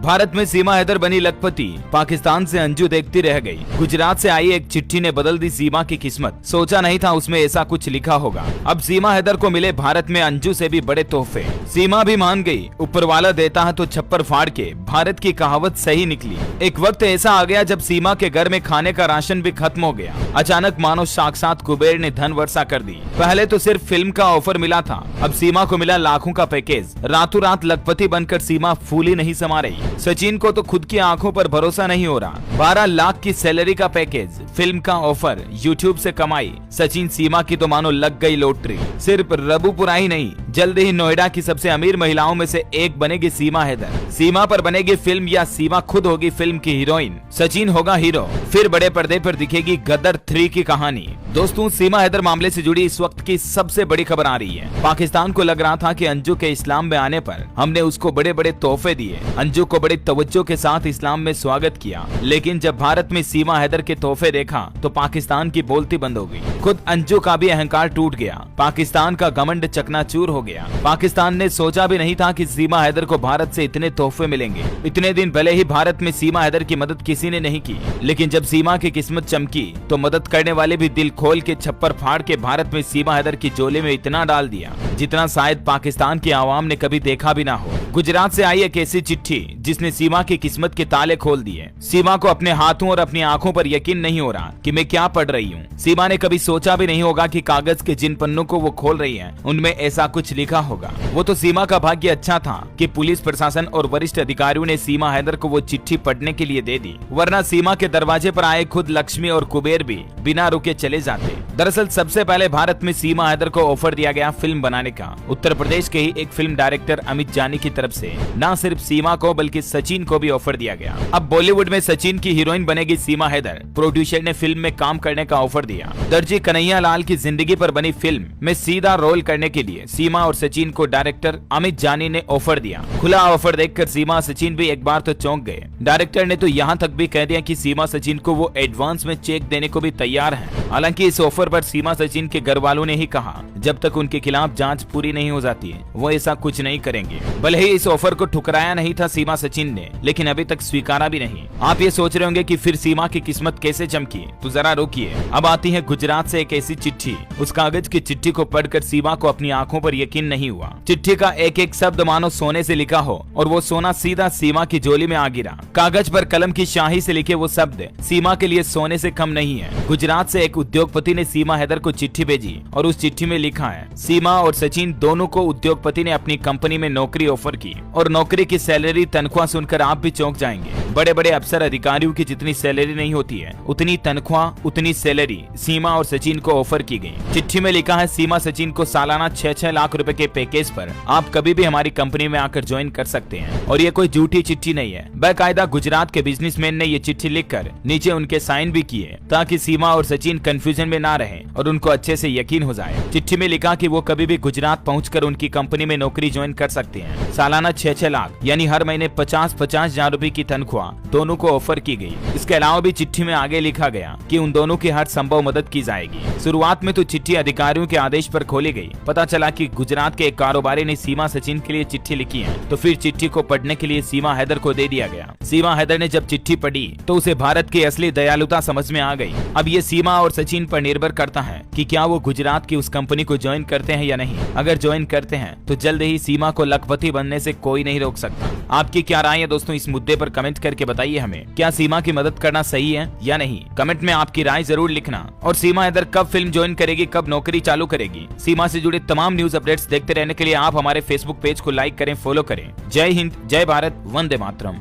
भारत में सीमा हैदर बनी लखपति, पाकिस्तान से अंजू देखती रह गई। गुजरात से आई एक चिट्ठी ने बदल दी सीमा की किस्मत। सोचा नहीं था उसमें ऐसा कुछ लिखा होगा। अब सीमा हैदर को मिले भारत में अंजू से भी बड़े तोहफे। सीमा भी मान गई, ऊपर वाला देता है तो छप्पर फाड़ के। भारत की कहावत सही निकली। एक वक्त ऐसा आ गया जब सीमा के घर में खाने का राशन भी खत्म हो गया। अचानक मानो साक्षात कुबेर ने धन वर्षा कर दी। पहले तो सिर्फ फिल्म का ऑफर मिला था, अब सीमा को मिला लाखों का पैकेज। रातों रात लखपति बनकर सीमा फूली नहीं समा रही। सचिन को तो खुद की आंखों पर भरोसा नहीं हो रहा। 12 लाख की सैलरी का पैकेज, फिल्म का ऑफर, यूट्यूब से कमाई। सचिन सीमा की तो मानो लग गई लॉटरी। सिर्फ रबुपुरा ही नहीं, जल्द ही नोएडा की सबसे अमीर महिलाओं में से एक बनेगी सीमा हैदर। सीमा पर बनेगी फिल्म या सीमा खुद होगी फिल्म की हीरोइन। सचिन होगा हीरो। फिर बड़े पर्दे पर दिखेगी गदर 3 की कहानी। दोस्तों, सीमा हैदर मामले से जुड़ी इस वक्त की सबसे बड़ी खबर आ रही है। पाकिस्तान को लग रहा था कि अंजू के इस्लाम में आने पर हमने उसको बड़े बड़े तोहफे दिए, अंजू को बड़ी तवज्जो के साथ इस्लाम में स्वागत किया। लेकिन जब भारत में सीमा हैदर के तोहफे देखा तो पाकिस्तान की बोलती बंद हो गई। खुद अंजू का भी अहंकार टूट गया। पाकिस्तान का घमंड चकनाचूर हो गया। पाकिस्तान ने सोचा भी नहीं था कि सीमा हैदर को भारत से इतने तोहफे मिलेंगे। इतने दिन भले ही भारत में सीमा हैदर की मदद किसी ने नहीं की, लेकिन जब सीमा की किस्मत चमकी तो मदद करने वाले भी दिल खोल के छप्पर फाड़ के भारत में सीमा हैदर की झोले में इतना डाल दिया जितना शायद पाकिस्तान की आवाम ने कभी देखा भी ना हो। गुजरात से आई एक ऐसी चिट्ठी जिसने सीमा की किस्मत के ताले खोल दिए। सीमा को अपने हाथों और अपनी आंखों पर यकीन नहीं हो रहा कि मैं क्या पढ़ रही हूँ। सीमा ने कभी सोचा भी नहीं होगा कि कागज के जिन पन्नों को वो खोल रही है उनमें ऐसा कुछ लिखा होगा। वो तो सीमा का भाग्य अच्छा था कि पुलिस प्रशासन और वरिष्ठ अधिकारियों ने सीमा हैदर को वो चिट्ठी पढ़ने के लिए दे दी, वरना सीमा के दरवाजे पर आए खुद लक्ष्मी और कुबेर भी बिना रुके चले जाते। दरअसल सबसे पहले भारत में सीमा हैदर को ऑफर दिया गया फिल्म बनाने का। उत्तर प्रदेश के ही एक फिल्म डायरेक्टर अमित जानी की तरफ से न सिर्फ सीमा को बल्कि सचिन को भी ऑफर दिया गया। अब बॉलीवुड में सचिन की हीरोइन बनेगी सीमा हैदर। प्रोड्यूसर ने फिल्म में काम करने का ऑफर दिया। दर्जी कन्हैया लाल की जिंदगी पर बनी फिल्म में सीधा रोल करने के लिए सीमा और सचिन को डायरेक्टर अमित जानी ने ऑफर दिया। खुला ऑफर देखकर सीमा सचिन भी एक बार तो चौंक गए। डायरेक्टर ने तो यहाँ तक भी कह दिया कि सीमा सचिन को वो एडवांस में चेक देने को भी तैयार है। हालांकि इस ऑफर पर सीमा सचिन के घर वालों ने ही कहा जब तक उनके खिलाफ जांच पूरी नहीं हो जाती वो ऐसा कुछ नहीं करेंगे। भले ही इस ऑफर को ठुकराया नहीं था सीमा सचिन ने, लेकिन अभी तक स्वीकारा भी नहीं। आप ये सोच रहे होंगे कि फिर सीमा की किस्मत कैसे चमकी, तो जरा रुकिए। अब आती है गुजरात से एक ऐसी चिट्ठी। उस कागज की चिट्ठी को पढ़कर सीमा को अपनी आंखों पर यकीन नहीं हुआ। चिट्ठी का एक एक शब्द मानो सोने से लिखा हो और वो सोना सीधा सीमा की झोली में आ गिरा। कागज पर कलम की शाही से लिखे वो शब्द सीमा के लिए सोने से कम नहीं है। गुजरात से एक उद्योगपति ने सीमा हैदर को चिट्ठी भेजी और उस चिट्ठी में लिखा है, सीमा और सचिन दोनों को उद्योगपति ने अपनी कंपनी में नौकरी ऑफर की और नौकरी की सैलरी तनख्वाह सुनकर आप भी चौंक जाएंगे। बड़े बड़े अफसर अधिकारियों की जितनी सैलरी नहीं होती है उतनी तनख्वाह उतनी सैलरी सीमा और सचिन को ऑफर की गई। चिट्ठी में लिखा है, सीमा सचिन को सालाना 6-6 लाख रुपए के पैकेज पर आप कभी भी हमारी कंपनी में आकर ज्वाइन कर सकते हैं। और ये कोई झूठी चिट्ठी नहीं है। बाकायदा गुजरात के बिजनेसमैन ने ये चिट्ठी लिखकर नीचे उनके साइन भी किए ताकि सीमा और सचिन कंफ्यूजन में ना रहे और उनको अच्छे से यकीन हो जाए। चिट्ठी में लिखा कि वो कभी भी गुजरात पहुंचकर उनकी कंपनी में नौकरी ज्वाइन कर सकते हैं। सालाना 6-6 लाख यानी हर महीने 50-50 हजार रुपए की तनख्वाह दोनों को ऑफर की गई। इसके अलावा भी चिट्ठी में आगे लिखा गया कि उन दोनों की हर संभव मदद की जाएगी। शुरुआत में तो चिट्ठी अधिकारियों के आदेश पर खोली गई। पता चला कि गुजरात के एक कारोबारी ने सीमा सचिन के लिए चिट्ठी लिखी है, तो फिर चिट्ठी को पढ़ने के लिए सीमा हैदर को दे दिया गया। सीमा हैदर ने जब चिट्ठी पढ़ी तो उसे भारत की असली दयालुता समझ में आ गई। अब ये सीमा और सचिन पर निर्भर करता है कि क्या वो गुजरात की उस कंपनी को ज्वाइन करते हैं या नहीं। अगर ज्वाइन करते हैं तो जल्द ही सीमा को लखपति बनने से कोई नहीं रोक सकता। आपकी क्या राय है दोस्तों, इस मुद्दे पर कमेंट करके बताइए हमें। क्या सीमा की मदद करना सही है या नहीं? कमेंट में आपकी राय जरूर लिखना। और सीमा हैदर कब फिल्म ज्वाइन करेगी, कब नौकरी चालू करेगी, सीमा से जुड़े तमाम न्यूज अपडेट्स देखते रहने के लिए आप हमारे फेसबुक पेज को लाइक करें, फॉलो करें। जय हिंद, जय भारत, वंदे मातरम।